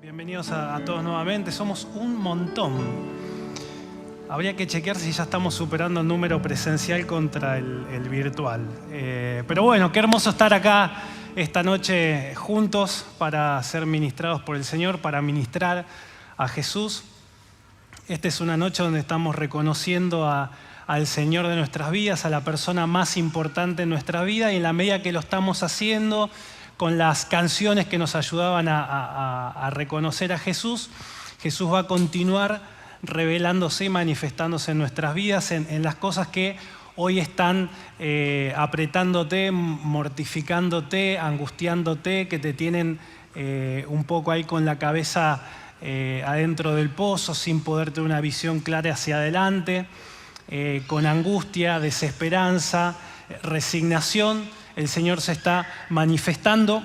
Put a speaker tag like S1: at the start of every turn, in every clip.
S1: Bienvenidos a todos nuevamente. Somos un montón. Habría que chequear si ya estamos superando el número presencial contra el virtual. Pero bueno, qué hermoso estar acá esta noche juntos para ser ministrados por el Señor, para ministrar a Jesús. Esta es una noche donde estamos reconociendo al Señor de nuestras vidas, a la persona más importante en nuestra vida, y en la medida que lo estamos haciendo, con las canciones que nos ayudaban a reconocer a Jesús, Jesús va a continuar revelándose y manifestándose en nuestras vidas, en las cosas que hoy están apretándote, mortificándote, angustiándote, que te tienen un poco ahí con la cabeza adentro del pozo, sin poder tener una visión clara hacia adelante, con angustia, desesperanza, resignación. El Señor se está manifestando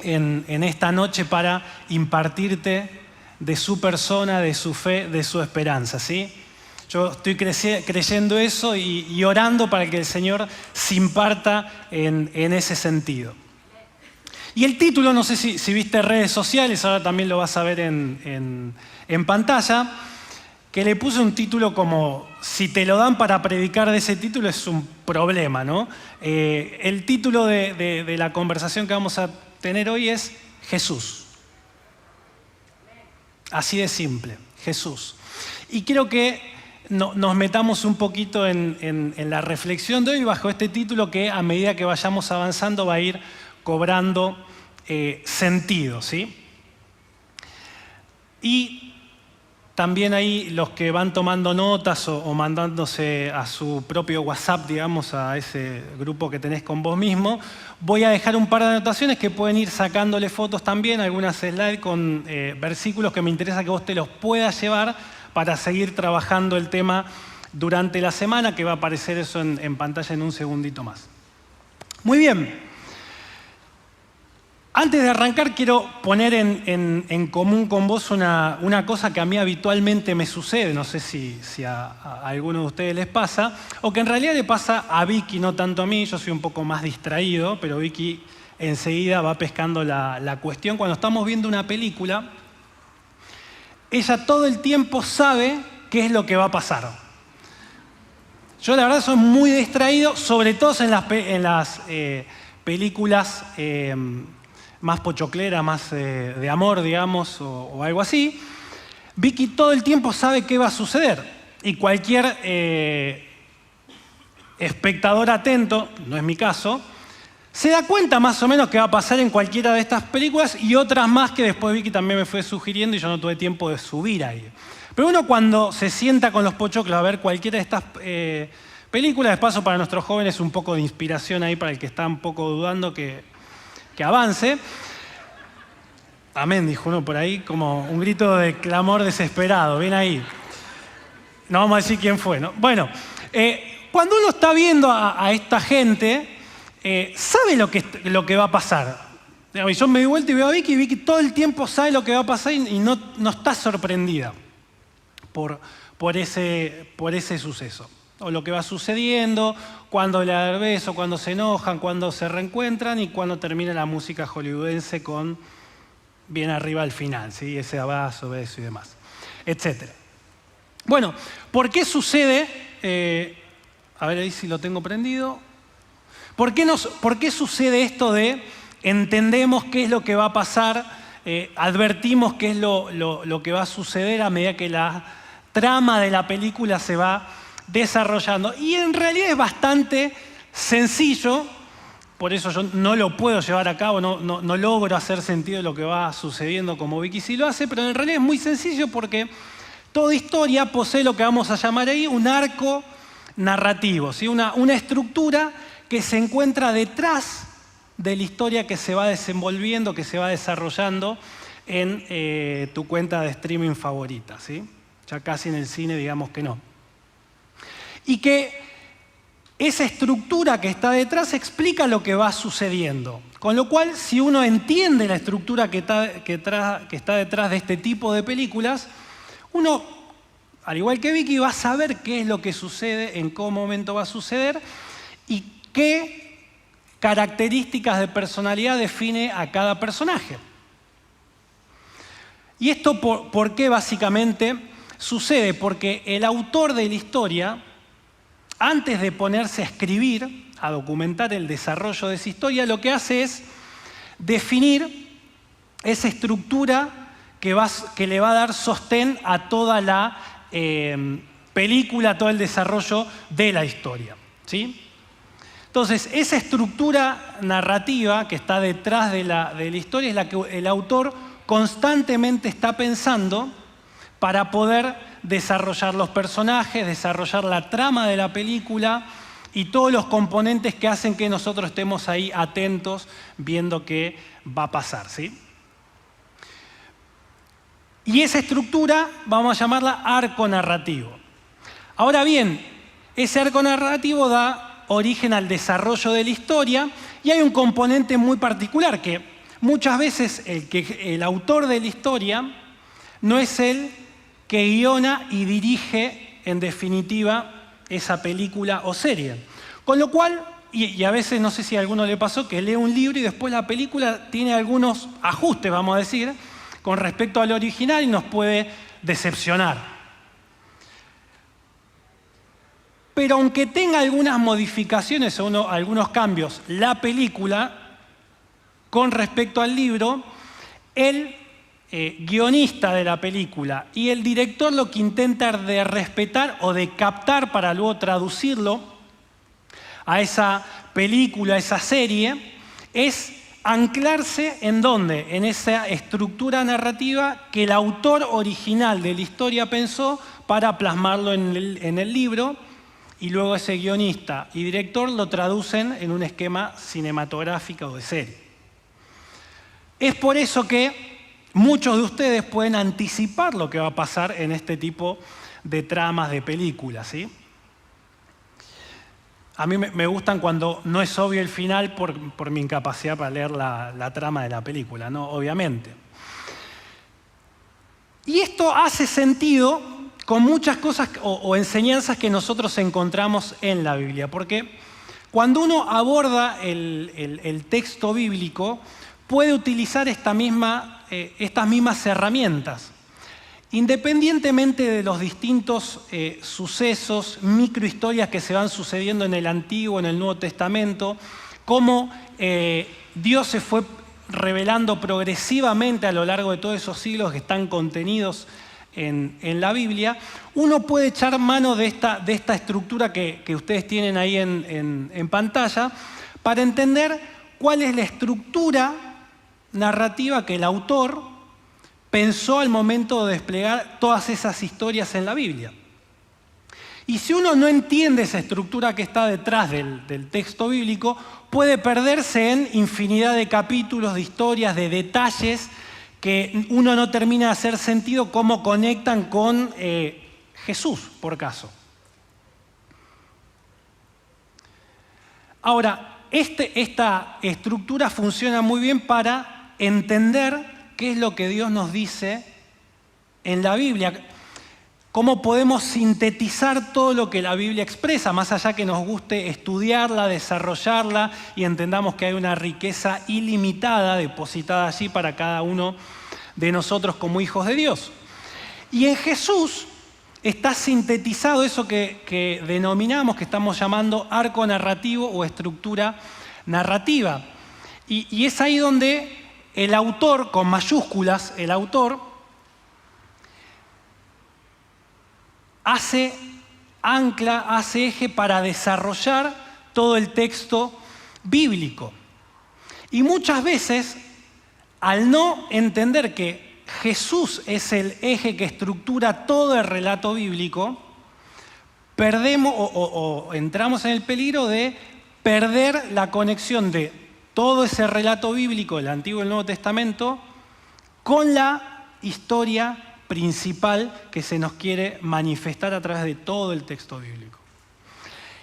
S1: en esta noche para impartirte de su persona, de su fe, de su esperanza, ¿sí? Yo estoy creyendo eso y orando para que el Señor se imparta en ese sentido. Y el título, no sé si viste redes sociales, ahora también lo vas a ver en pantalla, que le puse un título como, si te lo dan para predicar de ese título es un problema, ¿no? El título de la conversación que vamos a tener hoy es Jesús. Así de simple, Jesús. Y quiero que nos metamos un poquito en la reflexión de hoy bajo este título que a medida que vayamos avanzando va a ir cobrando sentido, ¿sí? Y también ahí los que van tomando notas o mandándose a su propio WhatsApp, digamos, a ese grupo que tenés con vos mismo, voy a dejar un par de anotaciones que pueden ir sacándole fotos también, algunas slides con versículos que me interesa que vos te los puedas llevar para seguir trabajando el tema durante la semana, que va a aparecer eso en pantalla en un segundito más. Muy bien. Antes de arrancar, quiero poner en común con vos una cosa que a mí habitualmente me sucede, no sé si a alguno de ustedes les pasa, o que en realidad le pasa a Vicky, no tanto a mí, yo soy un poco más distraído, pero Vicky enseguida va pescando la cuestión. Cuando estamos viendo una película, ella todo el tiempo sabe qué es lo que va a pasar. Yo la verdad soy muy distraído, sobre todo en las películas más pochoclera, más de amor, digamos, o algo así. Vicky todo el tiempo sabe qué va a suceder. Y cualquier espectador atento, no es mi caso, se da cuenta más o menos qué va a pasar en cualquiera de estas películas y otras más que después Vicky también me fue sugiriendo y yo no tuve tiempo de subir ahí. Pero uno cuando se sienta con los pochoclos a ver cualquiera de estas películas, de paso para nuestros jóvenes un poco de inspiración ahí para el que está un poco dudando que avance. Amén, dijo uno por ahí, como un grito de clamor desesperado. Bien ahí. No vamos a decir quién fue, ¿no? Bueno, cuando uno está viendo a esta gente, sabe lo que va a pasar. Yo me doy vuelta y veo a Vicky, y Vicky todo el tiempo sabe lo que va a pasar y no está sorprendida por ese suceso. O lo que va sucediendo, cuando le da el beso, cuando se enojan, cuando se reencuentran y cuando termina la música hollywoodense con bien arriba al final, ¿sí? Ese abrazo, beso y demás, etc. Bueno, ¿por qué sucede? A ver ahí si lo tengo prendido. ¿Por qué sucede esto de entendemos qué es lo que va a pasar, advertimos qué es lo que va a suceder a medida que la trama de la película se va desarrollando? Y en realidad es bastante sencillo, por eso yo no lo puedo llevar a cabo, no logro hacer sentido de lo que va sucediendo como Vicky sí lo hace, pero en realidad es muy sencillo porque toda historia posee lo que vamos a llamar ahí un arco narrativo, ¿sí? Una estructura que se encuentra detrás de la historia que se va desenvolviendo, que se va desarrollando en tu cuenta de streaming favorita, ¿sí? Ya casi en el cine digamos que no. Y que esa estructura que está detrás explica lo que va sucediendo. Con lo cual, si uno entiende la estructura que está detrás de este tipo de películas, uno, al igual que Vicky, va a saber qué es lo que sucede, en qué momento va a suceder y qué características de personalidad define a cada personaje. ¿Y esto por qué básicamente sucede? Porque el autor de la historia, antes de ponerse a escribir, a documentar el desarrollo de esa historia, lo que hace es definir esa estructura que le va a dar sostén a toda la película, a todo el desarrollo de la historia, ¿sí? Entonces, esa estructura narrativa que está detrás de la historia es la que el autor constantemente está pensando para poder desarrollar los personajes, desarrollar la trama de la película y todos los componentes que hacen que nosotros estemos ahí atentos viendo qué va a pasar, ¿sí? Y esa estructura vamos a llamarla arco narrativo. Ahora bien, ese arco narrativo da origen al desarrollo de la historia y hay un componente muy particular que muchas veces el autor de la historia no es el que guiona y dirige en definitiva esa película o serie. Con lo cual, y a veces no sé si a alguno le pasó que lee un libro y después la película tiene algunos ajustes, vamos a decir, con respecto al original y nos puede decepcionar. Pero aunque tenga algunas modificaciones o algunos cambios, la película, con respecto al libro, el guionista de la película y el director lo que intenta es de respetar o de captar para luego traducirlo a esa película, a esa serie, es anclarse en dónde, en esa estructura narrativa que el autor original de la historia pensó para plasmarlo en el libro. Y luego ese guionista y director lo traducen en un esquema cinematográfico o de serie. Es por eso que muchos de ustedes pueden anticipar lo que va a pasar en este tipo de tramas de películas, ¿sí? A mí me gustan cuando no es obvio el final por mi incapacidad para leer la trama de la película, ¿no? Obviamente. Y esto hace sentido con muchas cosas o enseñanzas que nosotros encontramos en la Biblia. Porque cuando uno aborda el texto bíblico, puede utilizar estas mismas herramientas. Independientemente de los distintos sucesos, microhistorias que se van sucediendo en el Antiguo, en el Nuevo Testamento, cómo Dios se fue revelando progresivamente a lo largo de todos esos siglos que están contenidos en la Biblia, uno puede echar mano de esta estructura que ustedes tienen ahí en pantalla para entender cuál es la estructura narrativa que el autor pensó al momento de desplegar todas esas historias en la Biblia. Y si uno no entiende esa estructura que está detrás del texto bíblico, puede perderse en infinidad de capítulos, de historias, de detalles que uno no termina de hacer sentido cómo conectan con Jesús, por caso. Ahora, esta estructura funciona muy bien para entender qué es lo que Dios nos dice en la Biblia, cómo podemos sintetizar todo lo que la Biblia expresa, más allá que nos guste estudiarla, desarrollarla y entendamos que hay una riqueza ilimitada depositada allí para cada uno de nosotros como hijos de Dios. Y en Jesús está sintetizado eso que denominamos, que estamos llamando arco narrativo o estructura narrativa. Y es ahí donde el autor, con mayúsculas, el autor hace ancla, hace eje para desarrollar todo el texto bíblico. Y muchas veces, al no entender que Jesús es el eje que estructura todo el relato bíblico, perdemos o entramos en el peligro de perder la conexión de todo ese relato bíblico del Antiguo y el Nuevo Testamento con la historia principal que se nos quiere manifestar a través de todo el texto bíblico.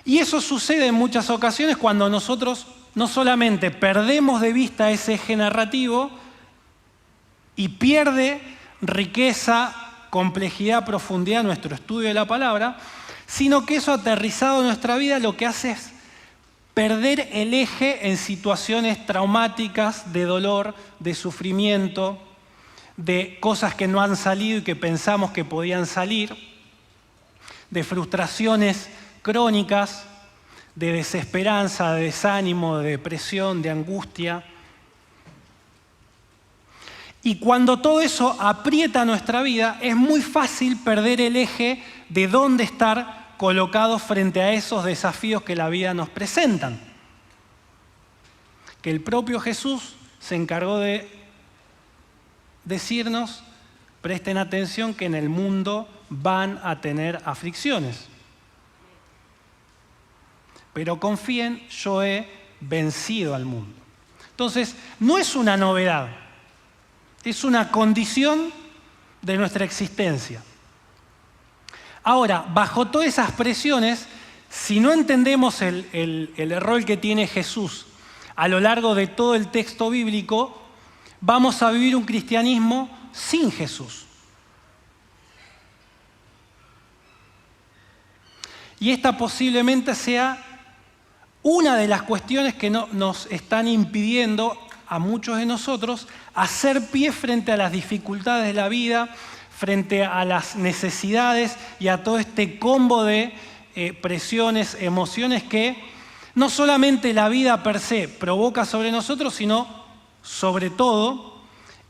S1: Y eso sucede en muchas ocasiones cuando nosotros no solamente perdemos de vista ese eje narrativo y pierde riqueza, complejidad, profundidad nuestro estudio de la palabra, sino que eso aterrizado en nuestra vida lo que hace es perder el eje en situaciones traumáticas, de dolor, de sufrimiento, de cosas que no han salido y que pensamos que podían salir, de frustraciones crónicas, de desesperanza, de desánimo, de depresión, de angustia. Y cuando todo eso aprieta nuestra vida, es muy fácil perder el eje de dónde estar colocados frente a esos desafíos que la vida nos presentan. Que el propio Jesús se encargó de decirnos: presten atención que en el mundo van a tener aflicciones. Pero confíen, yo he vencido al mundo. Entonces, no es una novedad, es una condición de nuestra existencia. Ahora, bajo todas esas presiones, si no entendemos el rol que tiene Jesús a lo largo de todo el texto bíblico, vamos a vivir un cristianismo sin Jesús. Y esta posiblemente sea una de las cuestiones que nos están impidiendo a muchos de nosotros hacer pie frente a las dificultades de la vida, frente a las necesidades y a todo este combo de presiones, emociones que no solamente la vida per se provoca sobre nosotros, sino sobre todo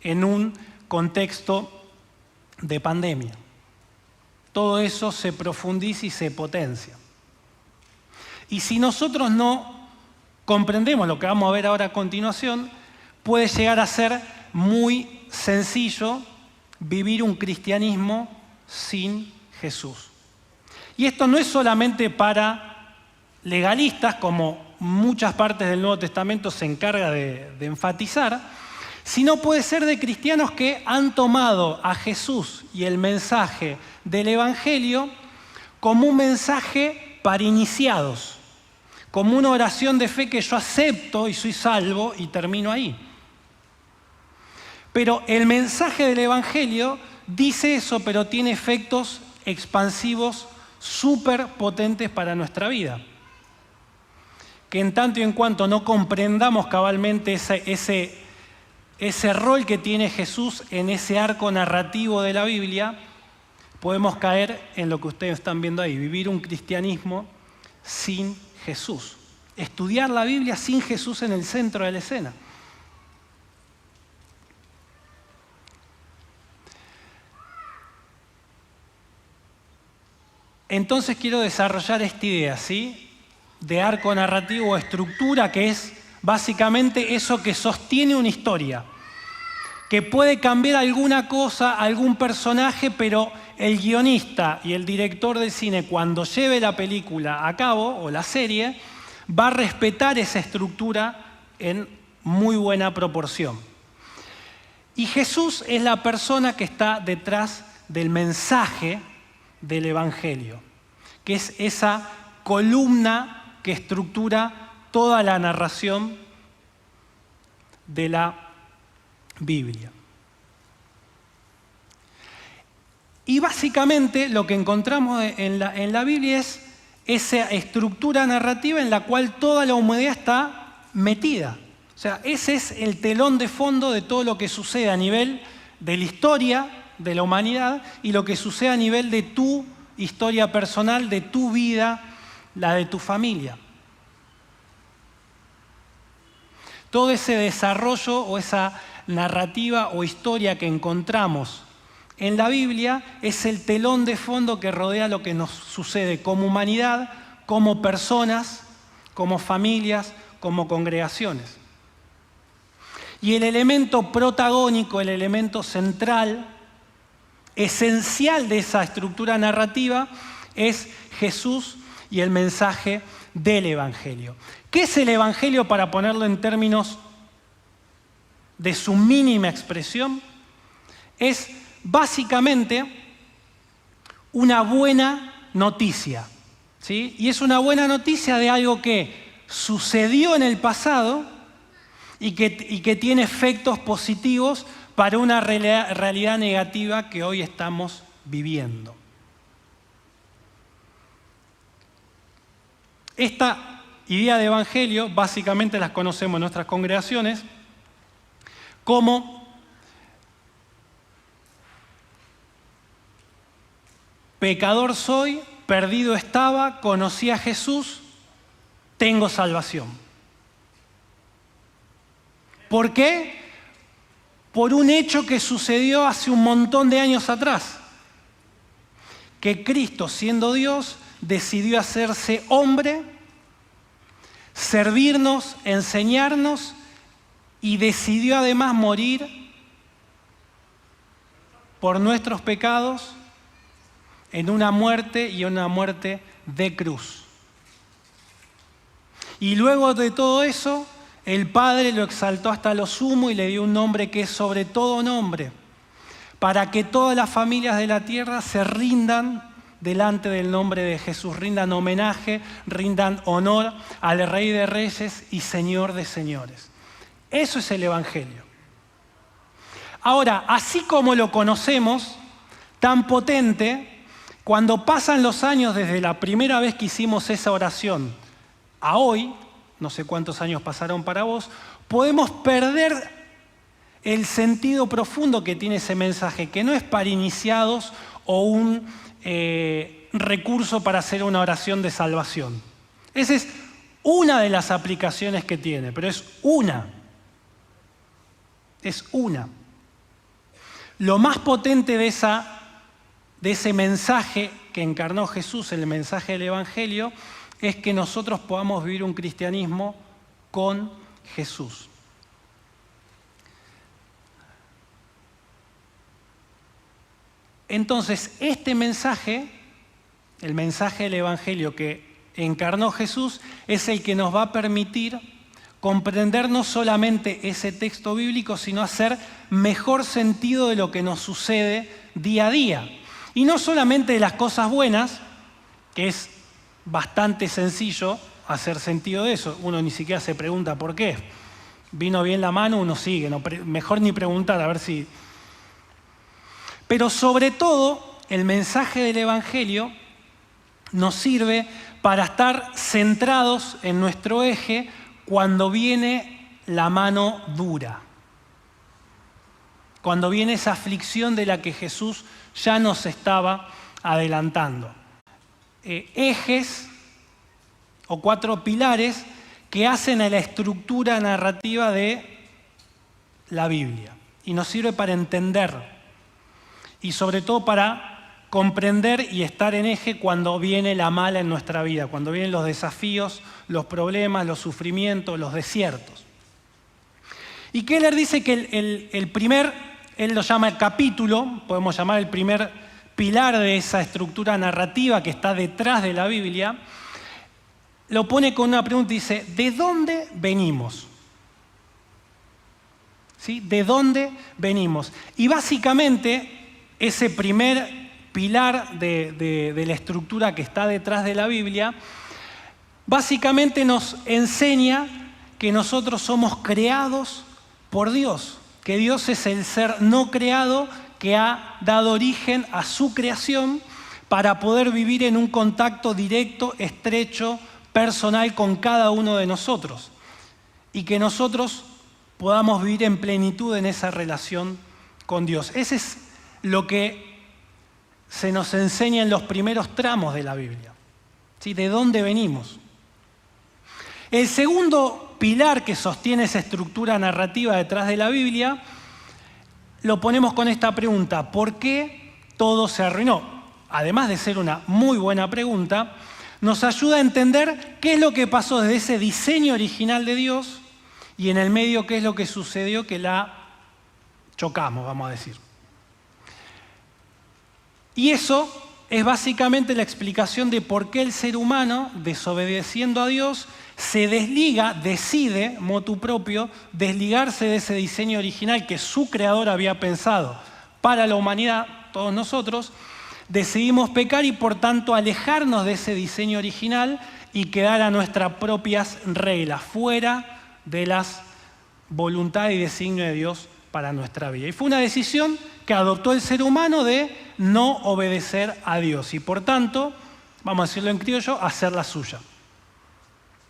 S1: en un contexto de pandemia. Todo eso se profundiza y se potencia. Y si nosotros no comprendemos lo que vamos a ver ahora a continuación, puede llegar a ser muy sencillo vivir un cristianismo sin Jesús. Y esto no es solamente para legalistas, como muchas partes del Nuevo Testamento se encarga de enfatizar, sino puede ser de cristianos que han tomado a Jesús y el mensaje del Evangelio como un mensaje para iniciados, como una oración de fe que yo acepto y soy salvo y termino ahí. Pero el mensaje del Evangelio dice eso, pero tiene efectos expansivos súper potentes para nuestra vida. Que en tanto y en cuanto no comprendamos cabalmente ese rol que tiene Jesús en ese arco narrativo de la Biblia, podemos caer en lo que ustedes están viendo ahí, vivir un cristianismo sin Jesús. Estudiar la Biblia sin Jesús en el centro de la escena. Entonces quiero desarrollar esta idea, ¿sí?, de arco narrativo o estructura, que es básicamente eso que sostiene una historia, que puede cambiar alguna cosa, algún personaje, pero el guionista y el director del cine, cuando lleve la película a cabo o la serie, va a respetar esa estructura en muy buena proporción. Y Jesús es la persona que está detrás del mensaje del Evangelio, que es esa columna que estructura toda la narración de la Biblia. Y básicamente lo que encontramos en la Biblia es esa estructura narrativa en la cual toda la humanidad está metida. O sea, ese es el telón de fondo de todo lo que sucede a nivel de la historia de la humanidad y lo que sucede a nivel de tu historia personal, de tu vida, la de tu familia. Todo ese desarrollo o esa narrativa o historia que encontramos en la Biblia es el telón de fondo que rodea lo que nos sucede como humanidad, como personas, como familias, como congregaciones. Y el elemento protagónico, el elemento central, esencial de esa estructura narrativa es Jesús y el mensaje del Evangelio. ¿Qué es el Evangelio para ponerlo en términos de su mínima expresión? Es básicamente una buena noticia, ¿sí? Y es una buena noticia de algo que sucedió en el pasado y que tiene efectos positivos para una realidad negativa que hoy estamos viviendo. Esta idea de evangelio básicamente las conocemos en nuestras congregaciones como pecador soy, perdido estaba, conocí a Jesús, tengo salvación. ¿Por qué? Por un hecho que sucedió hace un montón de años atrás. Que Cristo, siendo Dios, decidió hacerse hombre, servirnos, enseñarnos y decidió además morir por nuestros pecados en una muerte y una muerte de cruz. Y luego de todo eso, el Padre lo exaltó hasta lo sumo y le dio un nombre que es sobre todo nombre, para que todas las familias de la tierra se rindan delante del nombre de Jesús, rindan homenaje, rindan honor al Rey de Reyes y Señor de Señores. Eso es el Evangelio. Ahora, así como lo conocemos, tan potente, cuando pasan los años desde la primera vez que hicimos esa oración a hoy, no sé cuántos años pasaron para vos, podemos perder el sentido profundo que tiene ese mensaje, que no es para iniciados o un recurso para hacer una oración de salvación. Esa es una de las aplicaciones que tiene, pero es una. Es una. Lo más potente de ese mensaje que encarnó Jesús, el mensaje del Evangelio, es que nosotros podamos vivir un cristianismo con Jesús. Entonces, este mensaje, el mensaje del Evangelio que encarnó Jesús, es el que nos va a permitir comprender no solamente ese texto bíblico, sino hacer mejor sentido de lo que nos sucede día a día. Y no solamente de las cosas buenas, que es bastante sencillo hacer sentido de eso. Uno ni siquiera se pregunta por qué. Vino bien la mano, uno sigue. Mejor ni preguntar, a ver si... Pero sobre todo, el mensaje del Evangelio nos sirve para estar centrados en nuestro eje cuando viene la mano dura. Cuando viene esa aflicción de la que Jesús ya nos estaba adelantando. Ejes o 4 pilares que hacen a la estructura narrativa de la Biblia. Y nos sirve para entender y sobre todo para comprender y estar en eje cuando viene la mala en nuestra vida, cuando vienen los desafíos, los problemas, los sufrimientos, los desiertos. Y Keller dice que el primer, él lo llama el capítulo, podemos llamar el primer pilar de esa estructura narrativa que está detrás de la Biblia, lo pone con una pregunta y dice, ¿de dónde venimos? ¿Sí? ¿De dónde venimos? Y básicamente ese primer pilar de la estructura que está detrás de la Biblia, básicamente nos enseña que nosotros somos creados por Dios, que Dios es el ser no creado que ha dado origen a su creación para poder vivir en un contacto directo, estrecho, personal con cada uno de nosotros y que nosotros podamos vivir en plenitud en esa relación con Dios. Ese es lo que se nos enseña en los primeros tramos de la Biblia. ¿Sí? ¿De dónde venimos? El segundo pilar que sostiene esa estructura narrativa detrás de la Biblia lo ponemos con esta pregunta: ¿por qué todo se arruinó? Además de ser una muy buena pregunta, nos ayuda a entender qué es lo que pasó desde ese diseño original de Dios y en el medio qué es lo que sucedió que la chocamos, vamos a decir. Y eso es básicamente la explicación de por qué el ser humano, desobedeciendo a Dios, se desliga, decide, motu propio, desligarse de ese diseño original que su creador había pensado para la humanidad, todos nosotros. Decidimos pecar y por tanto alejarnos de ese diseño original y quedar a nuestras propias reglas, fuera de las voluntades y designios de Dios para nuestra vida. Y fue una decisión que adoptó el ser humano de no obedecer a Dios y por tanto, vamos a decirlo en criollo, hacer la suya.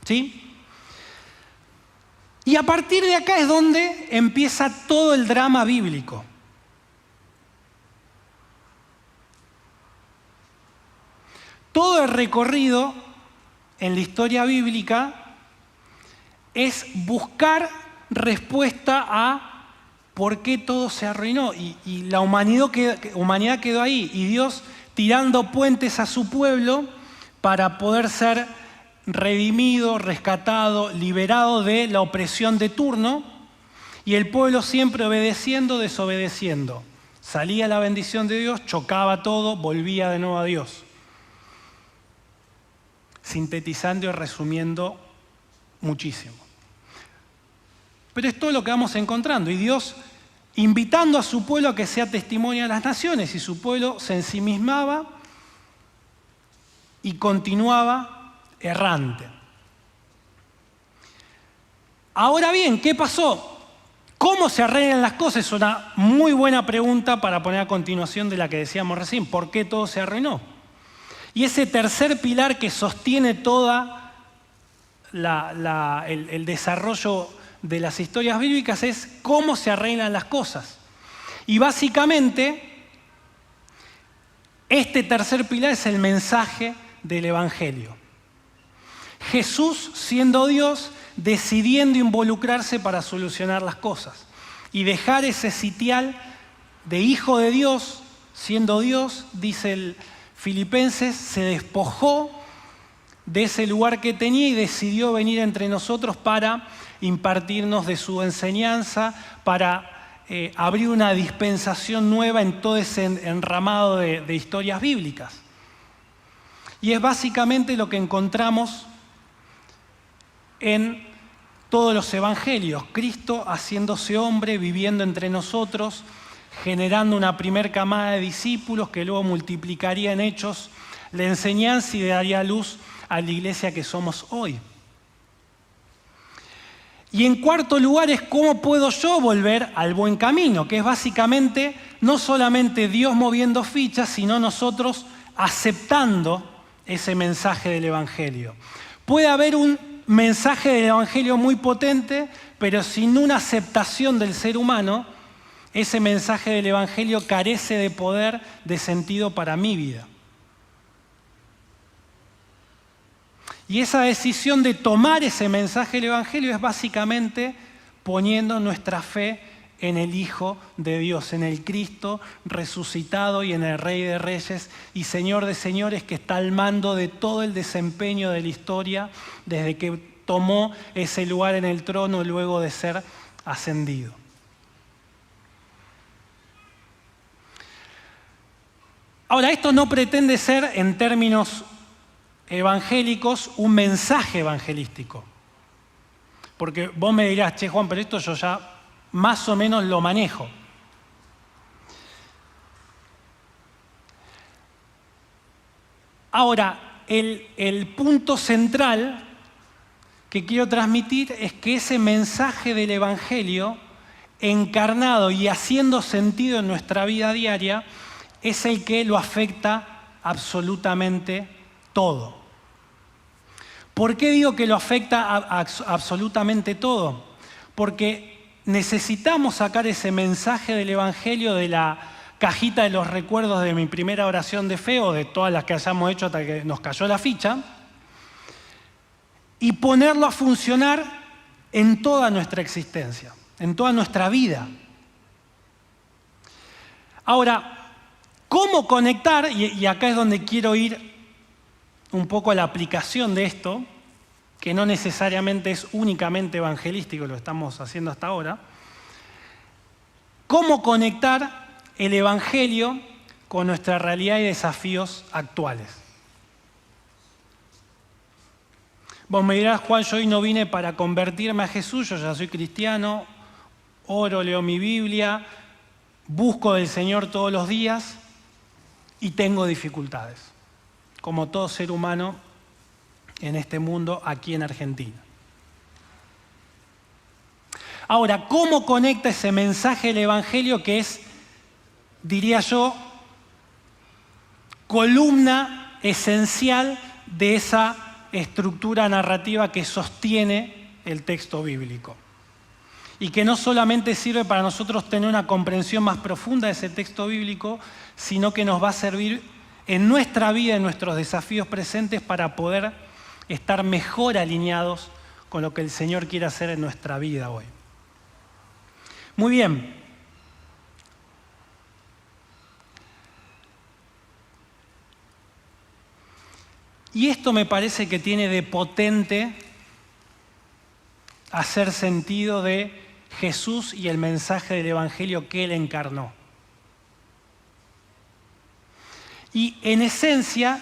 S1: ¿Sí? Y a partir de acá es donde empieza todo el drama bíblico. todo el recorrido en la historia bíblica es buscar respuesta a por qué todo se arruinó. Y la humanidad quedó ahí. Y Dios tirando puentes a su pueblo para poder ser redimido, rescatado, liberado de la opresión de turno. Y el pueblo siempre obedeciendo, desobedeciendo. Salía la bendición de Dios, chocaba todo, volvía de nuevo a Dios. Sintetizando y resumiendo muchísimo. Pero es todo lo que vamos encontrando. Y Dios invitando a su pueblo a que sea testimonio de las naciones. Y su pueblo se ensimismaba y continuaba errante. Ahora bien, ¿qué pasó? ¿Cómo se arreglan las cosas? Es una muy buena pregunta para poner a continuación de la que decíamos recién. ¿Por qué todo se arruinó? Y ese tercer pilar que sostiene toda el desarrollo de las historias bíblicas es cómo se arreglan las cosas. Y básicamente, este tercer pilar es el mensaje del Evangelio. Jesús, siendo Dios, decidiendo involucrarse para solucionar las cosas y dejar ese sitial de hijo de Dios, siendo Dios, dice el Filipenses, se despojó de ese lugar que tenía y decidió venir entre nosotros para impartirnos de su enseñanza, para abrir una dispensación nueva en todo ese enramado de historias bíblicas. Y es básicamente lo que encontramos en todos los evangelios. Cristo haciéndose hombre, viviendo entre nosotros, generando una primer camada de discípulos que luego multiplicaría en hechos la enseñanza y daría luz a la iglesia que somos hoy. Y en cuarto lugar es cómo puedo yo volver al buen camino, que es básicamente no solamente Dios moviendo fichas, sino nosotros aceptando ese mensaje del Evangelio. Puede haber un mensaje del Evangelio muy potente, pero sin una aceptación del ser humano, ese mensaje del Evangelio carece de poder, de sentido para mi vida. Y esa decisión de tomar ese mensaje del Evangelio es básicamente poniendo nuestra fe en el Hijo de Dios, en el Cristo resucitado y en el Rey de Reyes y Señor de Señores que está al mando de todo el desempeño de la historia desde que tomó ese lugar en el trono luego de ser ascendido. Ahora, esto no pretende ser, en términos evangélicos, un mensaje evangelístico. Porque vos me dirás, che Juan, pero esto yo ya más o menos lo manejo. Ahora, el punto central que quiero transmitir es que ese mensaje del Evangelio, encarnado y haciendo sentido en nuestra vida diaria, es el que lo afecta absolutamente todo. ¿Por qué digo que lo afecta absolutamente todo? Porque necesitamos sacar ese mensaje del Evangelio de la cajita de los recuerdos de mi primera oración de fe o de todas las que hayamos hecho hasta que nos cayó la ficha y ponerlo a funcionar en toda nuestra existencia, en toda nuestra vida. Ahora, ¿cómo conectar? Y acá es donde quiero ir un poco a la aplicación de esto, que no necesariamente es únicamente evangelístico, lo estamos haciendo hasta ahora. ¿Cómo conectar el Evangelio con nuestra realidad y desafíos actuales? Vos me dirás, Juan, yo hoy no vine para convertirme a Jesús, yo ya soy cristiano, oro, leo mi Biblia, busco del Señor todos los días y tengo dificultades, como todo ser humano en este mundo, aquí en Argentina. Ahora, ¿cómo conecta ese mensaje del Evangelio que es, diría yo, columna esencial de esa estructura narrativa que sostiene el texto bíblico? Y que no solamente sirve para nosotros tener una comprensión más profunda de ese texto bíblico, sino que nos va a servir en nuestra vida, en nuestros desafíos presentes para poder estar mejor alineados con lo que el Señor quiere hacer en nuestra vida hoy. Muy bien. Y esto me parece que tiene de potente hacer sentido de Jesús y el mensaje del Evangelio que Él encarnó. Y en esencia,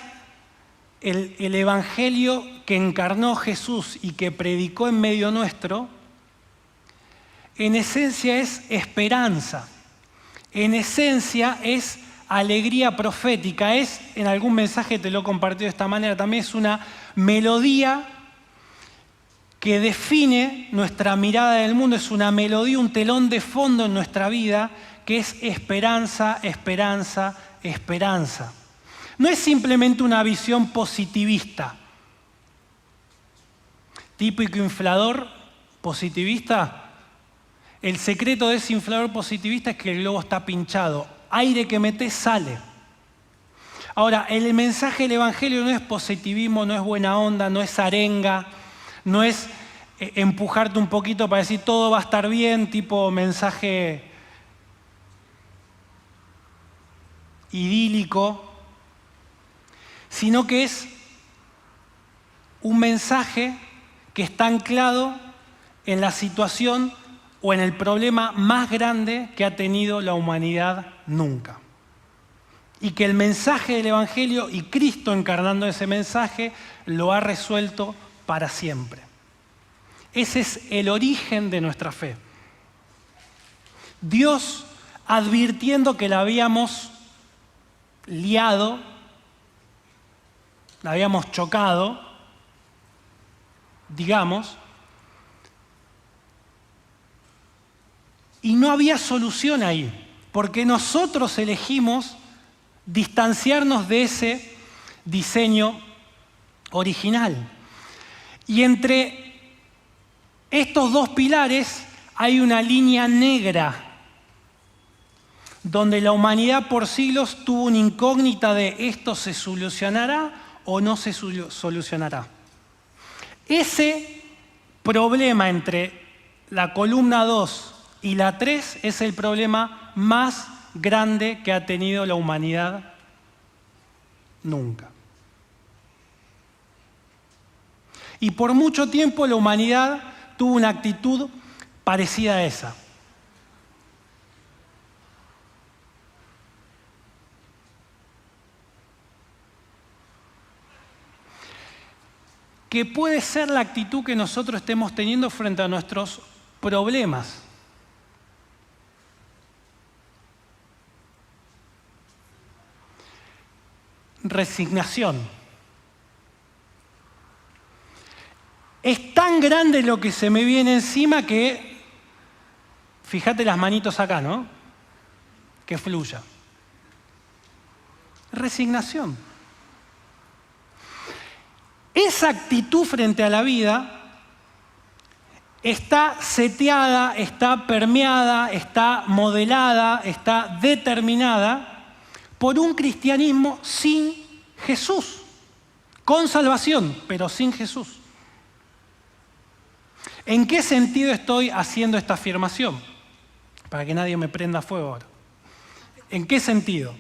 S1: el Evangelio que encarnó Jesús y que predicó en medio nuestro, en esencia es esperanza, en esencia es alegría profética, en algún mensaje te lo he compartido de esta manera, también es una melodía que define nuestra mirada del mundo, es una melodía, un telón de fondo en nuestra vida, que es esperanza, esperanza, esperanza. No es simplemente una visión positivista. Típico inflador positivista. El secreto de ese inflador positivista es que el globo está pinchado. Aire que metes sale. Ahora, el mensaje del Evangelio no es positivismo, no es buena onda, no es arenga, no es empujarte un poquito para decir todo va a estar bien, tipo mensaje idílico, sino que es un mensaje que está anclado en la situación o en el problema más grande que ha tenido la humanidad nunca. Y que el mensaje del Evangelio y Cristo encarnando ese mensaje lo ha resuelto para siempre. Ese es el origen de nuestra fe. Dios, advirtiendo que la habíamos liado, la habíamos chocado, digamos, y no había solución ahí, porque nosotros elegimos distanciarnos de ese diseño original. Y entre estos dos pilares hay una línea negra donde la humanidad por siglos tuvo una incógnita de esto se solucionará o no se solucionará. Ese problema entre la columna 2 y la 3 es el problema más grande que ha tenido la humanidad nunca. Y por mucho tiempo la humanidad tuvo una actitud parecida a esa. Que puede ser la actitud que nosotros estemos teniendo frente a nuestros problemas. Resignación. Es tan grande lo que se me viene encima que, fíjate las manitos acá, ¿no? Que fluya. Resignación. Esa actitud frente a la vida está seteada, está permeada, está modelada, está determinada por un cristianismo sin Jesús, con salvación, pero sin Jesús. ¿En qué sentido estoy haciendo esta afirmación? Para que nadie me prenda fuego ahora. ¿En qué sentido?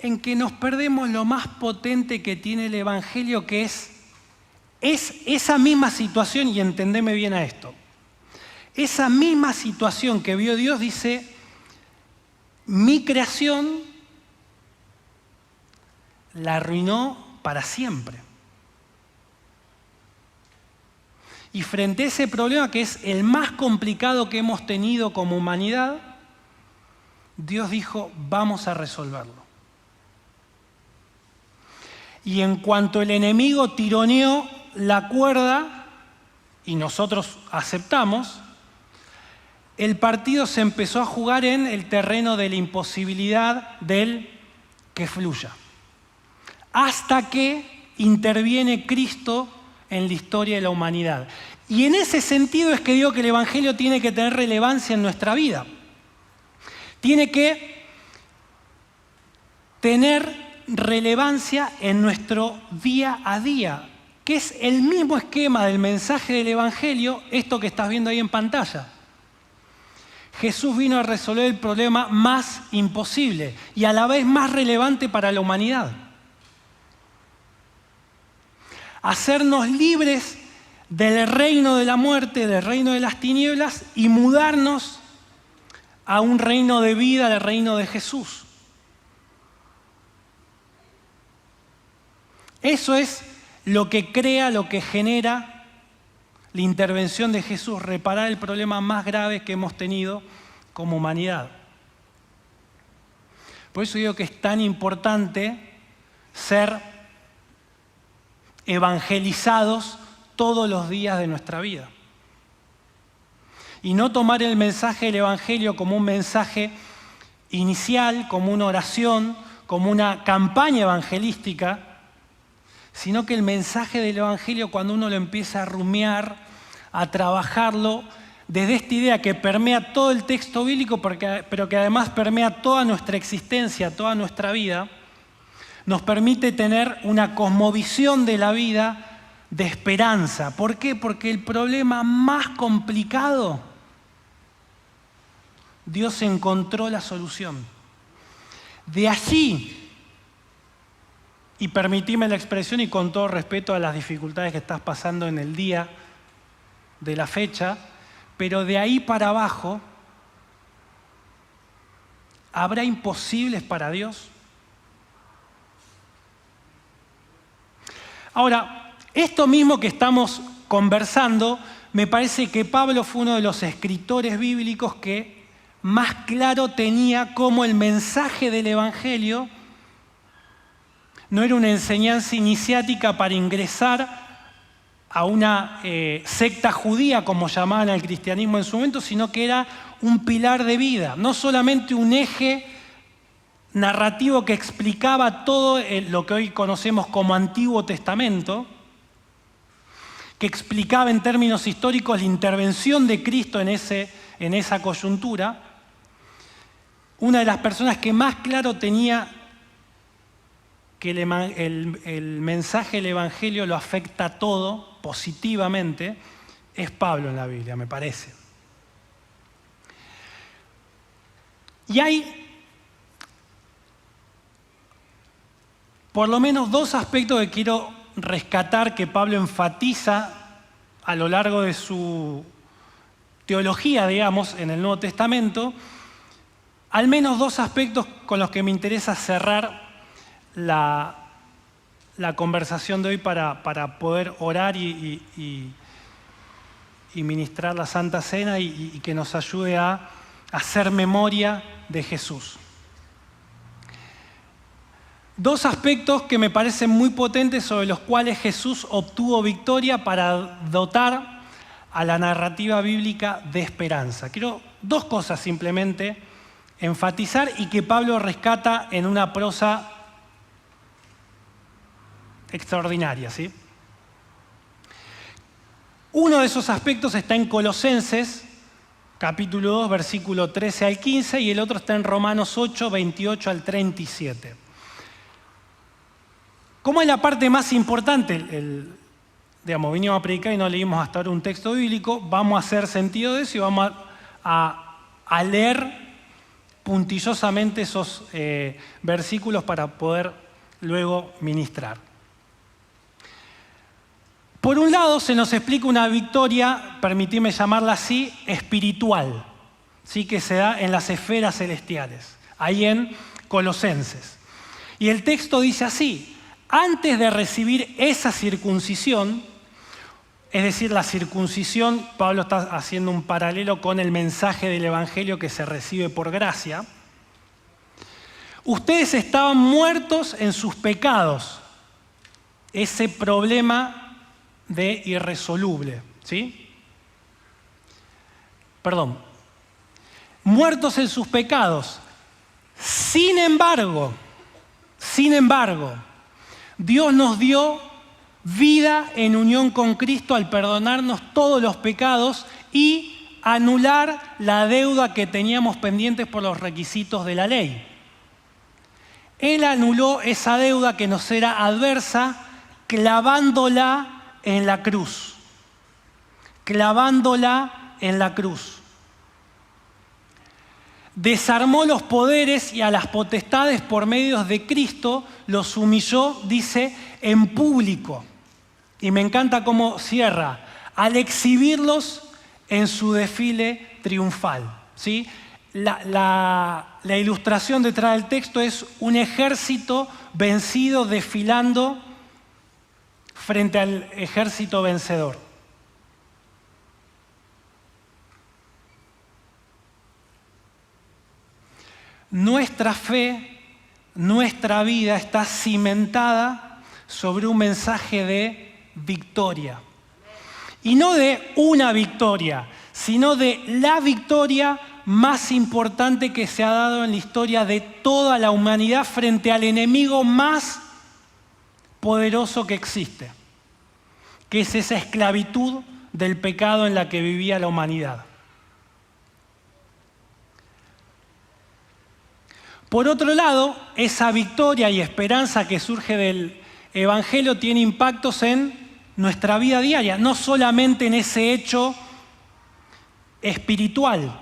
S1: En que nos perdemos lo más potente que tiene el Evangelio, que es esa misma situación, y entendeme bien a esto. Esa misma situación que vio Dios dice, mi creación la arruinó para siempre. Y frente a ese problema, que es el más complicado que hemos tenido como humanidad, Dios dijo, vamos a resolverlo. Y en cuanto el enemigo tironeó la cuerda, y nosotros aceptamos, el partido se empezó a jugar en el terreno de la imposibilidad del que fluya. Hasta que interviene Cristo en la historia de la humanidad. Y en ese sentido es que digo que el Evangelio tiene que tener relevancia en nuestra vida. Tiene que tener relevancia en nuestro día a día, que es el mismo esquema del mensaje del Evangelio, esto que estás viendo ahí en pantalla. Jesús vino a resolver el problema más imposible y a la vez más relevante para la humanidad. Hacernos libres del reino de la muerte, del reino de las tinieblas y mudarnos a un reino de vida, el reino de Jesús. Eso es lo que crea, lo que genera la intervención de Jesús, reparar el problema más grave que hemos tenido como humanidad. Por eso digo que es tan importante ser evangelizados todos los días de nuestra vida. Y no tomar el mensaje del Evangelio como un mensaje inicial, como una oración, como una campaña evangelística, sino que el mensaje del Evangelio, cuando uno lo empieza a rumiar, a trabajarlo, desde esta idea que permea todo el texto bíblico, pero que además permea toda nuestra existencia, toda nuestra vida, nos permite tener una cosmovisión de la vida de esperanza. ¿Por qué? Porque el problema más complicado, Dios encontró la solución. De allí, y permitime la expresión y con todo respeto a las dificultades que estás pasando en el día de la fecha, pero de ahí para abajo, ¿habrá imposibles para Dios? Ahora, esto mismo que estamos conversando, me parece que Pablo fue uno de los escritores bíblicos que más claro tenía cómo el mensaje del Evangelio no era una enseñanza iniciática para ingresar a una secta judía, como llamaban al cristianismo en su momento, sino que era un pilar de vida, no solamente un eje narrativo que explicaba todo lo que hoy conocemos como Antiguo Testamento, que explicaba en términos históricos la intervención de Cristo en esa coyuntura. Una de las personas que más claro tenía que el mensaje del Evangelio lo afecta todo positivamente, es Pablo en la Biblia, me parece. Y hay por lo menos dos aspectos que quiero rescatar que Pablo enfatiza a lo largo de su teología, digamos, en el Nuevo Testamento. Al menos dos aspectos con los que me interesa cerrar la conversación de hoy para poder orar y ministrar la Santa Cena y que nos ayude a hacer memoria de Jesús. Dos aspectos que me parecen muy potentes sobre los cuales Jesús obtuvo victoria para dotar a la narrativa bíblica de esperanza. Quiero dos cosas simplemente enfatizar y que Pablo rescata en una prosa extraordinaria, ¿sí? Uno de esos aspectos está en Colosenses, capítulo 2, versículo 13 al 15, y el otro está en Romanos 8, 28 al 37. ¿Cómo es la parte más importante? Vinimos a predicar y no leímos hasta ahora un texto bíblico, vamos a hacer sentido de eso y vamos a leer puntillosamente esos versículos para poder luego ministrar. Por un lado, se nos explica una victoria, permitidme llamarla así, espiritual, ¿sí? Que se da en las esferas celestiales, ahí en Colosenses. Y el texto dice así: antes de recibir esa circuncisión, es decir, la circuncisión, Pablo está haciendo un paralelo con el mensaje del Evangelio que se recibe por gracia, ustedes estaban muertos en sus pecados, ese problema de irresoluble, ¿sí? Muertos en sus pecados. Sin embargo, Dios nos dio vida en unión con Cristo al perdonarnos todos los pecados y anular la deuda que teníamos pendientes por los requisitos de la ley. Él anuló esa deuda que nos era adversa clavándola en la cruz. Clavándola en la cruz. Desarmó los poderes y a las potestades por medio de Cristo, los humilló, dice, en público. Y me encanta cómo cierra, al exhibirlos en su desfile triunfal. ¿Sí? La ilustración detrás del texto es un ejército vencido desfilando frente al ejército vencedor. Nuestra fe, nuestra vida está cimentada sobre un mensaje de victoria. Y no de una victoria, sino de la victoria más importante que se ha dado en la historia de toda la humanidad frente al enemigo más poderoso que existe, que es esa esclavitud del pecado en la que vivía la humanidad. Por otro lado, esa victoria y esperanza que surge del Evangelio tiene impactos en nuestra vida diaria, no solamente en ese hecho espiritual,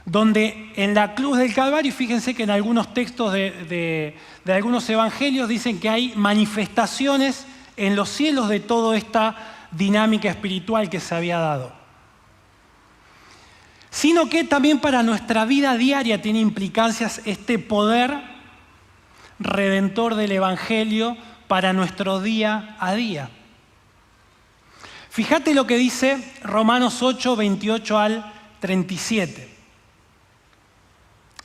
S1: donde en la cruz del Calvario, fíjense que en algunos textos de algunos evangelios dicen que hay manifestaciones en los cielos de toda esta dinámica espiritual que se había dado. Sino que también para nuestra vida diaria tiene implicancias este poder redentor del Evangelio para nuestro día a día. Fíjate lo que dice Romanos 8, 28 al 37.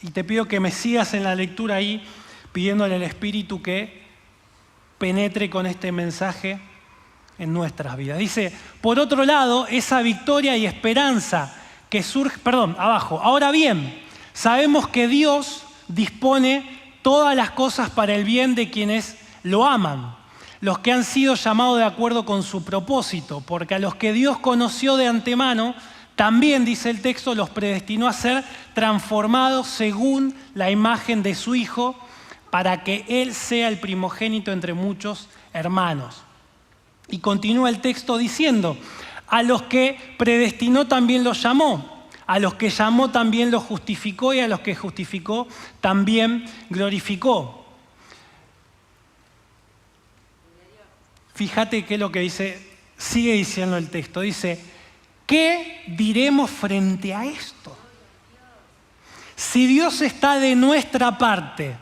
S1: Y te pido que me sigas en la lectura ahí, pidiéndole al Espíritu que penetre con este mensaje en nuestras vidas. Dice, por otro lado, esa victoria y esperanza que surge, abajo. Ahora bien, sabemos que Dios dispone todas las cosas para el bien de quienes lo aman, los que han sido llamados de acuerdo con su propósito, porque a los que Dios conoció de antemano, también, dice el texto, los predestinó a ser transformados según la imagen de su Hijo, para que Él sea el primogénito entre muchos hermanos. Y continúa el texto diciendo, a los que predestinó también los llamó, a los que llamó también los justificó y a los que justificó también glorificó. Fíjate qué es lo que dice, sigue diciendo el texto, dice, ¿qué diremos frente a esto? Si Dios está de nuestra parte,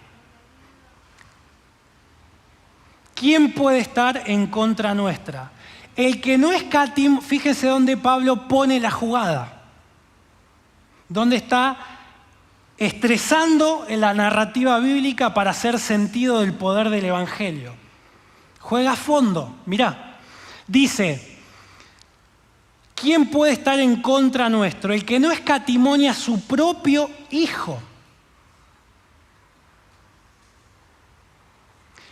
S1: ¿quién puede estar en contra nuestra? El que no escatimó, fíjense dónde Pablo pone la jugada, dónde está estresando en la narrativa bíblica para hacer sentido del poder del Evangelio. Juega a fondo, mirá, dice, ¿quién puede estar en contra nuestro? El que no escatimó ni a su propio Hijo.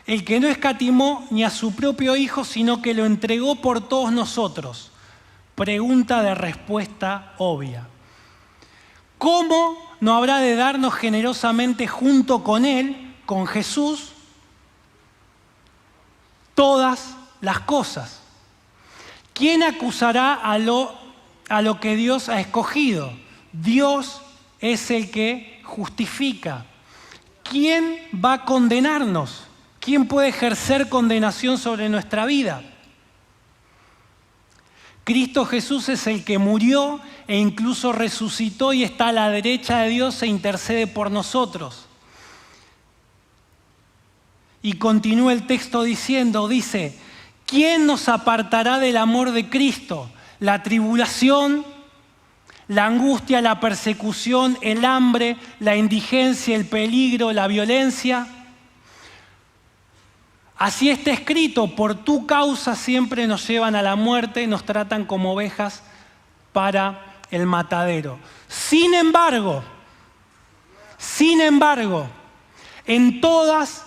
S1: El que no escatimó ni a su propio Hijo, sino que lo entregó por todos nosotros. Pregunta de respuesta obvia. ¿Cómo no habrá de darnos generosamente junto con Él, con Jesús, todas las cosas? ¿Quién acusará a lo que Dios ha escogido? Dios es el que justifica. ¿Quién va a condenarnos? ¿Quién puede ejercer condenación sobre nuestra vida? Cristo Jesús es el que murió e incluso resucitó y está a la derecha de Dios e intercede por nosotros. Y continúa el texto diciendo, dice, ¿quién nos apartará del amor de Cristo? La tribulación, la angustia, la persecución, el hambre, la indigencia, el peligro, la violencia. Así está escrito, por tu causa siempre nos llevan a la muerte, nos tratan como ovejas para el matadero. Sin embargo, en todas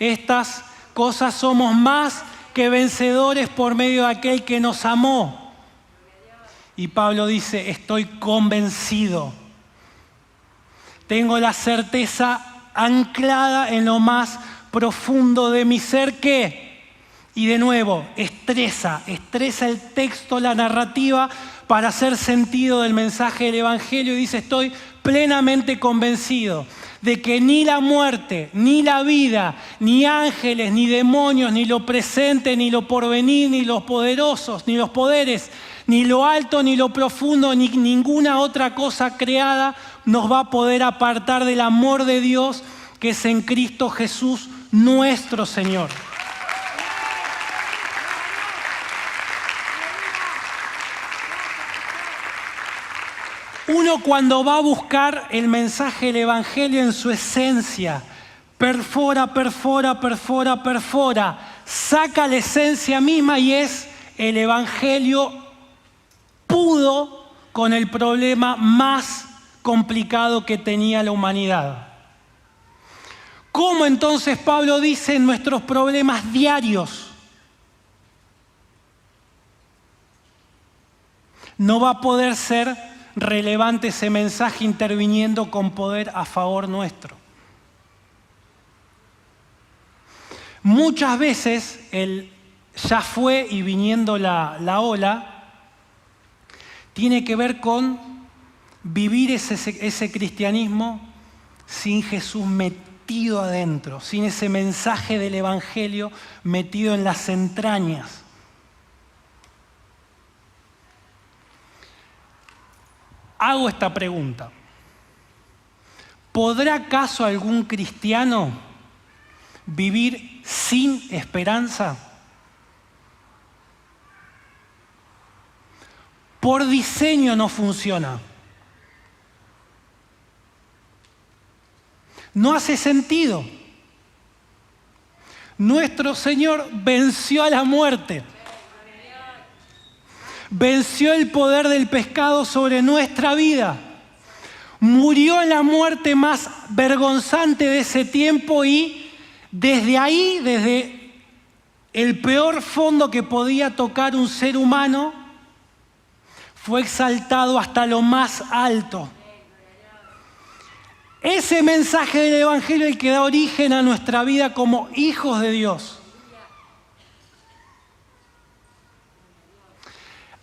S1: estas cosas somos más que vencedores por medio de aquel que nos amó. Y Pablo dice, estoy convencido. Tengo la certeza anclada en lo más profundo de mi ser que, y de nuevo, estresa el texto, la narrativa, para hacer sentido del mensaje del Evangelio. Y dice, estoy plenamente convencido de que ni la muerte, ni la vida, ni ángeles, ni demonios, ni lo presente, ni lo porvenir, ni los poderosos, ni los poderes, ni lo alto, ni lo profundo, ni ninguna otra cosa creada nos va a poder apartar del amor de Dios que es en Cristo Jesús, nuestro Señor. Uno cuando va a buscar el mensaje del Evangelio en su esencia, perfora, saca la esencia misma y es el Evangelio pudo con el problema más complicado que tenía la humanidad. ¿Cómo entonces Pablo dice en nuestros problemas diarios no va a poder ser relevante ese mensaje interviniendo con poder a favor nuestro? Muchas veces el ya fue y viniendo la ola tiene que ver con vivir ese cristianismo sin Jesús metido adentro, sin ese mensaje del Evangelio metido en las entrañas. Hago esta pregunta. ¿Podrá acaso algún cristiano vivir sin esperanza? Por diseño no funciona. No hace sentido. Nuestro Señor venció a la muerte. Venció el poder del pecado sobre nuestra vida. Murió en la muerte más vergonzante de ese tiempo y desde ahí, desde el peor fondo que podía tocar un ser humano, fue exaltado hasta lo más alto. Ese mensaje del Evangelio es el que da origen a nuestra vida como hijos de Dios.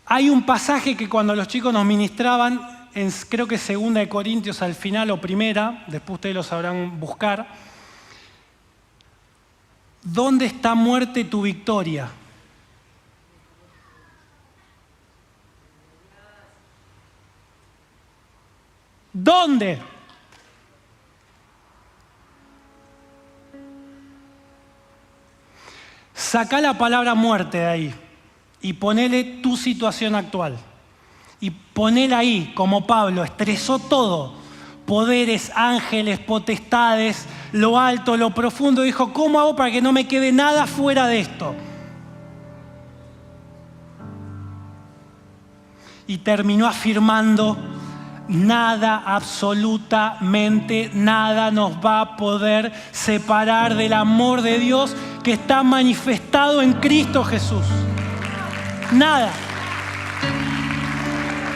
S1: Hay un pasaje que cuando los chicos nos ministraban, creo que es 2 de Corintios al final o primera, después ustedes lo sabrán buscar. ¿Dónde está muerte tu victoria? ¿Dónde? Sacá la palabra muerte de ahí y ponele tu situación actual. Y ponela ahí, como Pablo, estresó todo. Poderes, ángeles, potestades, lo alto, lo profundo. Dijo, ¿cómo hago para que no me quede nada fuera de esto? Y terminó afirmando, nada, absolutamente nada nos va a poder separar del amor de Dios que está manifestado en Cristo Jesús. Nada.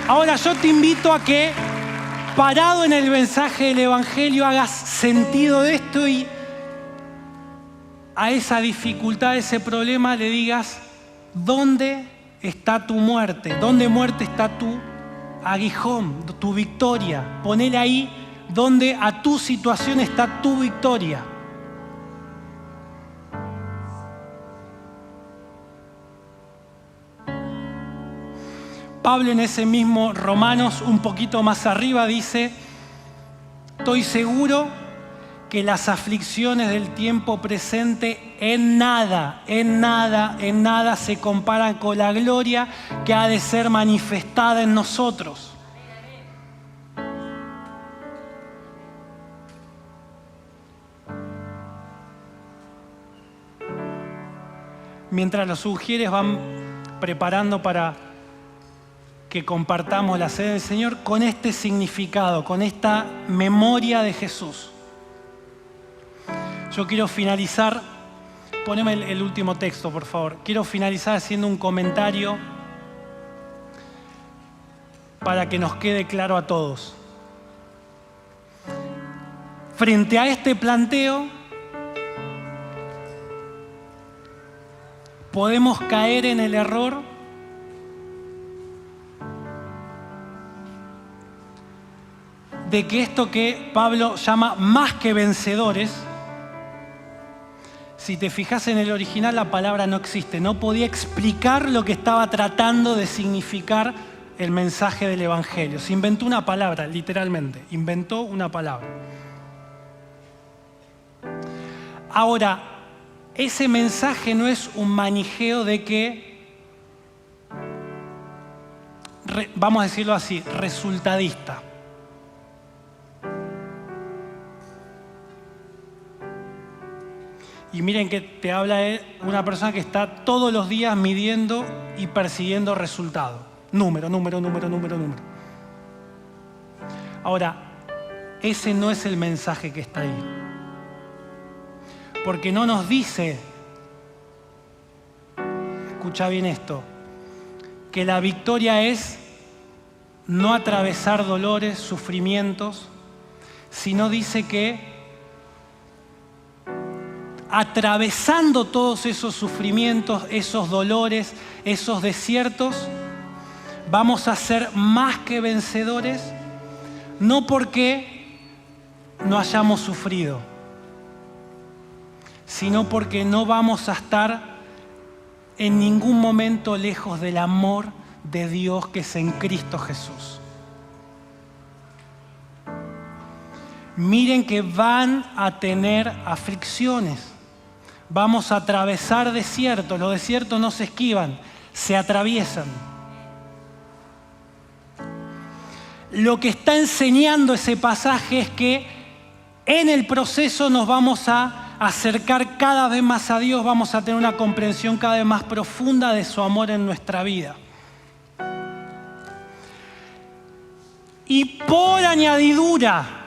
S1: Ahora yo te invito a que, parado en el mensaje del Evangelio, hagas sentido de esto y a esa dificultad, a ese problema, le digas, ¿dónde está tu muerte? ¿Dónde muerte está tu aguijón, tu victoria? Ponele ahí donde a tu situación está tu victoria. Pablo en ese mismo Romanos, un poquito más arriba, dice, estoy seguro que las aflicciones del tiempo presente en nada se comparan con la gloria que ha de ser manifestada en nosotros. Mientras los sugieres van preparando para que compartamos la sede del Señor con este significado, con esta memoria de Jesús. Yo quiero finalizar, poneme el último texto, por favor. Quiero finalizar haciendo un comentario para que nos quede claro a todos. Frente a este planteo, podemos caer en el error de que esto que Pablo llama más que vencedores, si te fijas en el original la palabra no existe, no podía explicar lo que estaba tratando de significar el mensaje del Evangelio. Se inventó una palabra, literalmente, inventó una palabra. Ahora, ese mensaje no es un manijeo de que, vamos a decirlo así, resultadista. Y miren que te habla de una persona que está todos los días midiendo y persiguiendo resultados. Número. Ahora, ese no es el mensaje que está ahí. Porque no nos dice, escucha bien esto, que la victoria es no atravesar dolores, sufrimientos, sino dice que atravesando todos esos sufrimientos, esos dolores, esos desiertos, vamos a ser más que vencedores, no porque no hayamos sufrido, sino porque no vamos a estar en ningún momento lejos del amor de Dios que es en Cristo Jesús. Miren que van a tener aflicciones. Vamos a atravesar desiertos. Los desiertos no se esquivan, se atraviesan. Lo que está enseñando ese pasaje es que en el proceso nos vamos a acercar cada vez más a Dios, vamos a tener una comprensión cada vez más profunda de su amor en nuestra vida. Y por añadidura,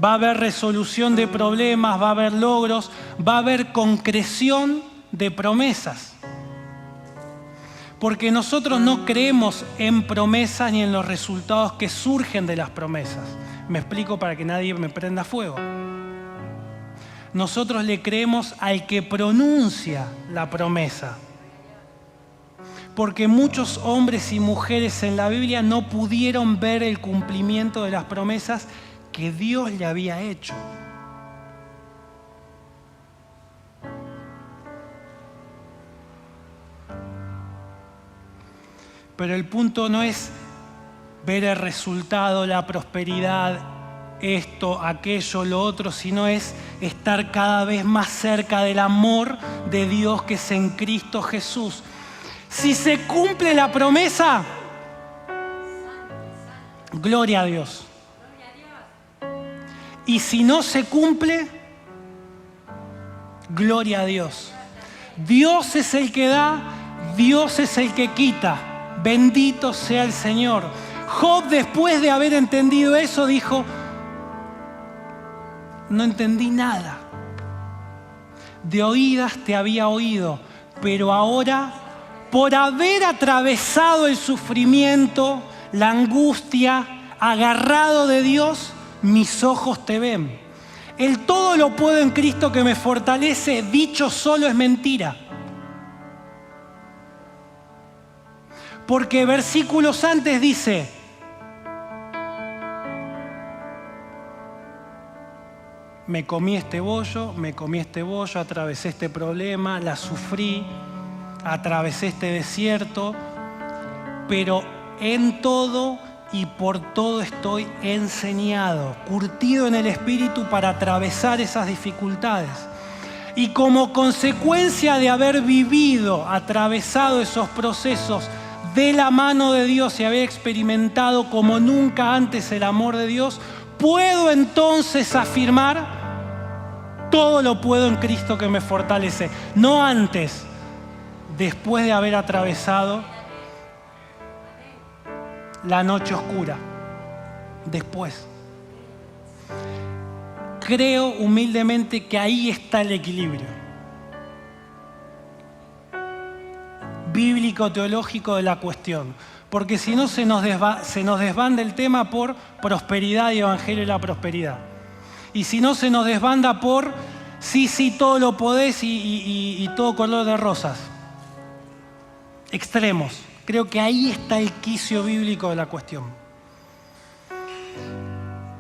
S1: va a haber resolución de problemas, va a haber logros, va a haber concreción de promesas. Porque nosotros no creemos en promesas ni en los resultados que surgen de las promesas. Me explico para que nadie me prenda fuego. Nosotros le creemos al que pronuncia la promesa. Porque muchos hombres y mujeres en la Biblia no pudieron ver el cumplimiento de las promesas que Dios le había hecho. Pero el punto no es ver el resultado, la prosperidad, esto, aquello, lo otro, sino es estar cada vez más cerca del amor de Dios que es en Cristo Jesús. Si se cumple la promesa, gloria a Dios. Y si no se cumple, gloria a Dios. Dios es el que da, Dios es el que quita. Bendito sea el Señor. Job, después de haber entendido eso, dijo, no entendí nada. De oídas te había oído, pero ahora, por haber atravesado el sufrimiento, la angustia, agarrado de Dios, mis ojos te ven. El todo lo puedo en Cristo que me fortalece, dicho solo es mentira. Porque versículos antes dice, me comí este bollo, atravesé este problema, la sufrí, atravesé este desierto, pero en todo y por todo estoy enseñado, curtido en el Espíritu para atravesar esas dificultades. Y como consecuencia de haber vivido, atravesado esos procesos de la mano de Dios y haber experimentado como nunca antes el amor de Dios, puedo entonces afirmar, todo lo puedo en Cristo que me fortalece. No antes, después de haber atravesado la noche oscura. Después. Creo humildemente que ahí está el equilibrio. bíblico-teológico de la cuestión. Porque si no se nos desbanda el tema por prosperidad y evangelio de la prosperidad. Y si no se nos desbanda por sí, todo lo podés y todo color de rosas. Extremos. Creo que ahí está el quicio bíblico de la cuestión.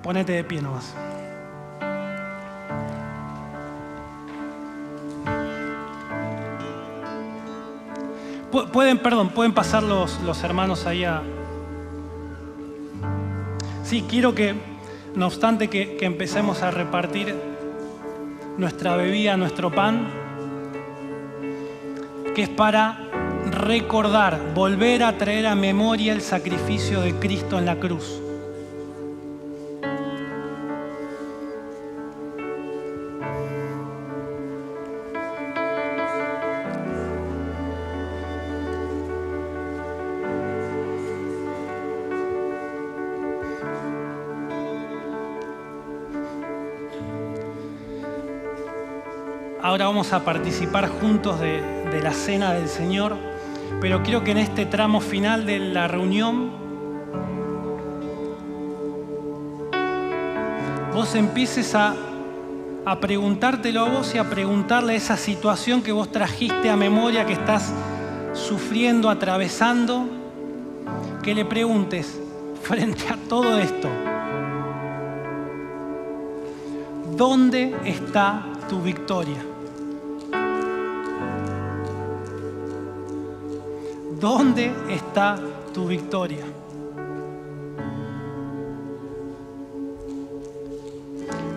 S1: Ponete de pie nomás. Pueden pasar los hermanos ahí a... Sí, quiero que, no obstante que empecemos a repartir nuestra bebida, nuestro pan, que es para recordar, volver a traer a memoria el sacrificio de Cristo en la cruz. Ahora vamos a participar juntos de la cena del Señor, pero quiero que en este tramo final de la reunión vos empieces a preguntártelo a vos y a preguntarle esa situación que vos trajiste a memoria, que estás sufriendo, atravesando, que le preguntes frente a todo esto: ¿dónde está tu victoria? ¿Dónde está tu victoria?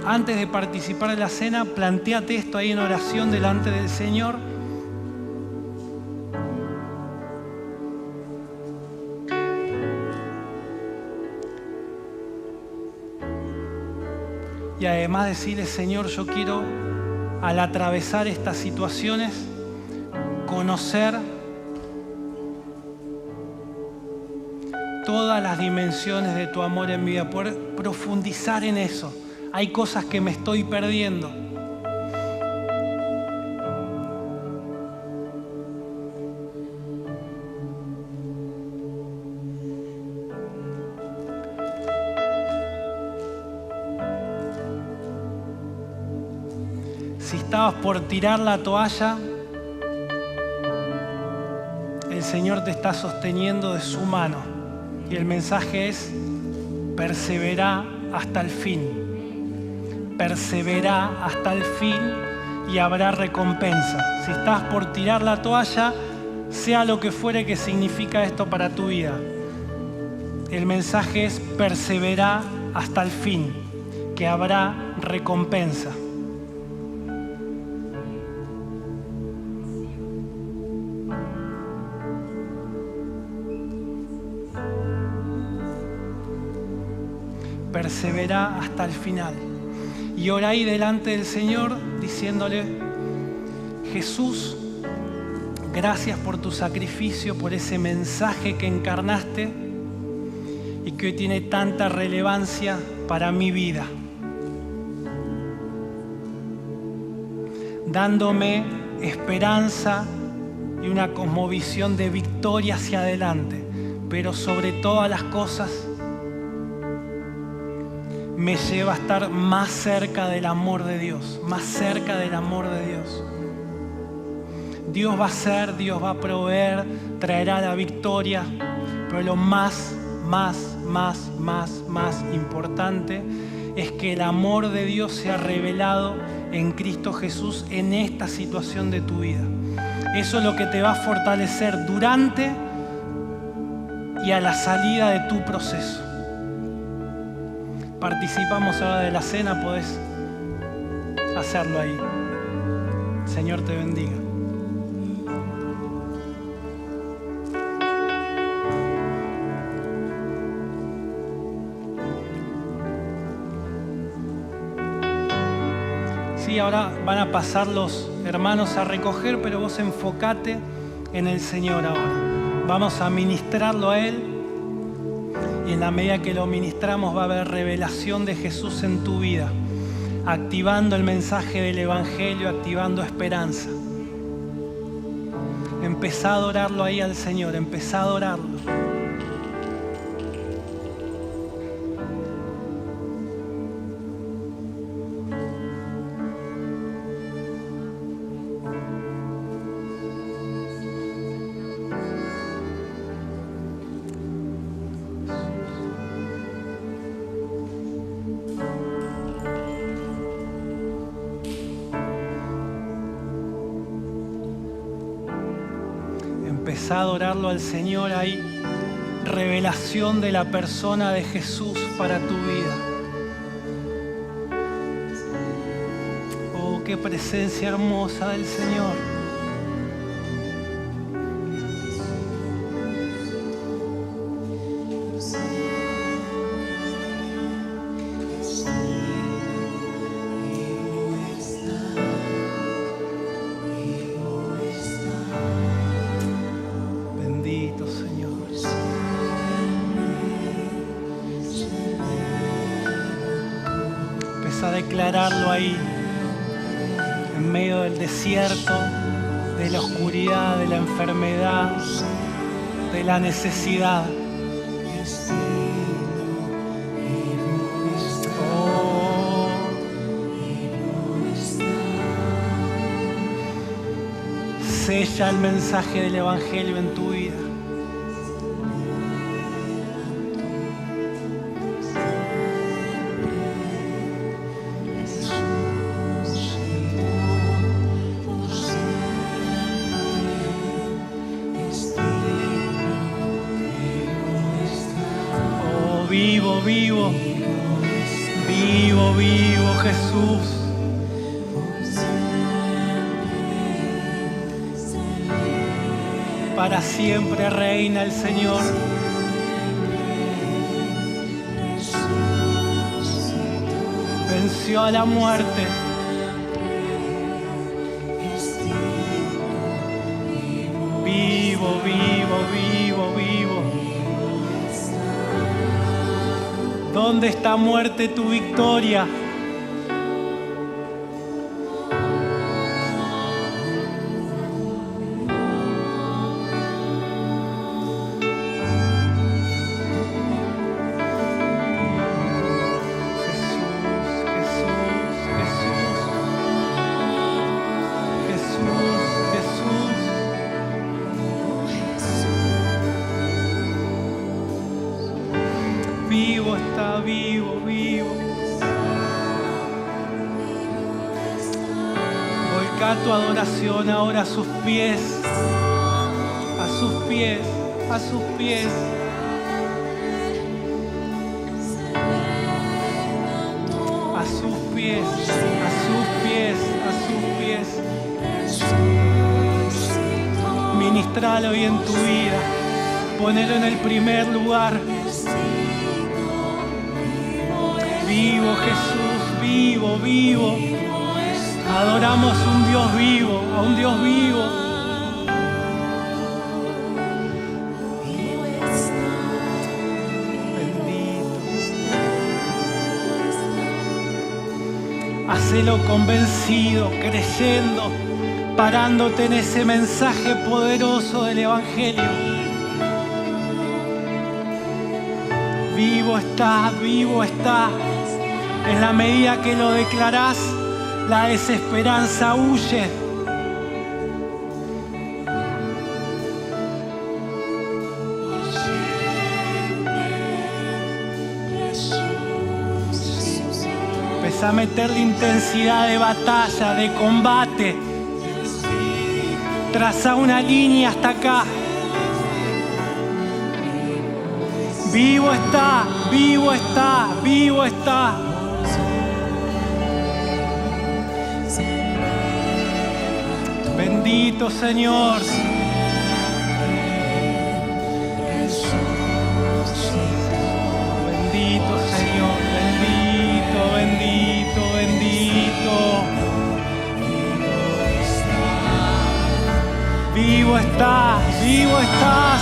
S1: Antes de participar en la cena, plantéate esto ahí en oración delante del Señor. Y además decirle: Señor, yo quiero, al atravesar estas situaciones, conocer todas las dimensiones de tu amor en mi vida, poder profundizar en eso. Hay cosas que me estoy perdiendo. Si estabas por tirar la toalla, el Señor te está sosteniendo de su mano. Y el mensaje es: persevera hasta el fin. Persevera hasta el fin y habrá recompensa. Si estás por tirar la toalla, sea lo que fuere que significa esto para tu vida, el mensaje es: persevera hasta el fin, que habrá recompensa. Persevera hasta el final. Y ora ahí delante del Señor diciéndole: Jesús, gracias por tu sacrificio, por ese mensaje que encarnaste y que hoy tiene tanta relevancia para mi vida, dándome esperanza y una cosmovisión de victoria hacia adelante, pero sobre todas las cosas me lleva a estar más cerca del amor de Dios, más cerca del amor de Dios. Dios va a hacer, Dios va a proveer, traerá la victoria, pero lo más importante es que el amor de Dios sea revelado en Cristo Jesús en esta situación de tu vida. Eso es lo que te va a fortalecer durante y a la salida de tu proceso. Participamos ahora de la cena, podés hacerlo ahí. Señor te bendiga. Sí, ahora van a pasar los hermanos a recoger, pero vos enfocate en el Señor ahora. Vamos a ministrarlo a Él. Y en la medida que lo ministramos va a haber revelación de Jesús en tu vida, activando el mensaje del Evangelio, activando esperanza. Empezá a adorarlo ahí al Señor, empezá a adorarlo. Empezá a adorarlo al Señor ahí. Revelación de la persona de Jesús para tu vida. Oh, qué presencia hermosa del Señor. A declararlo ahí, en medio del desierto, de la oscuridad, de la enfermedad, de la necesidad. Oh. Sella el mensaje del Evangelio en tu vida. Vivo, vivo, vivo, vivo Jesús. Para siempre reina el Señor. Venció a la muerte. Vivo, vivo, vivo, vivo. ¿Dónde está, muerte, tu victoria? Vivo está, vivo, vivo. Volcá tu adoración ahora a sus pies, a sus pies, a sus pies. A sus pies, a sus pies, a sus pies. Ministralo hoy en tu vida, ponelo en el primer lugar. Vivo Jesús, vivo, vivo. Adoramos a un Dios vivo, a un Dios vivo. Bendito. Hacelo convencido, creyendo, parándote en ese mensaje poderoso del Evangelio. Vivo está, vivo está. En la medida que lo declarás, la desesperanza huye. Empezá a meterle intensidad de batalla, de combate. Traza una línea hasta acá. Vivo está, vivo está, vivo está. Bendito Señor. Bendito Señor, bendito, bendito, bendito. Vivo está,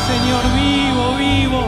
S1: Señor, vivo, vivo.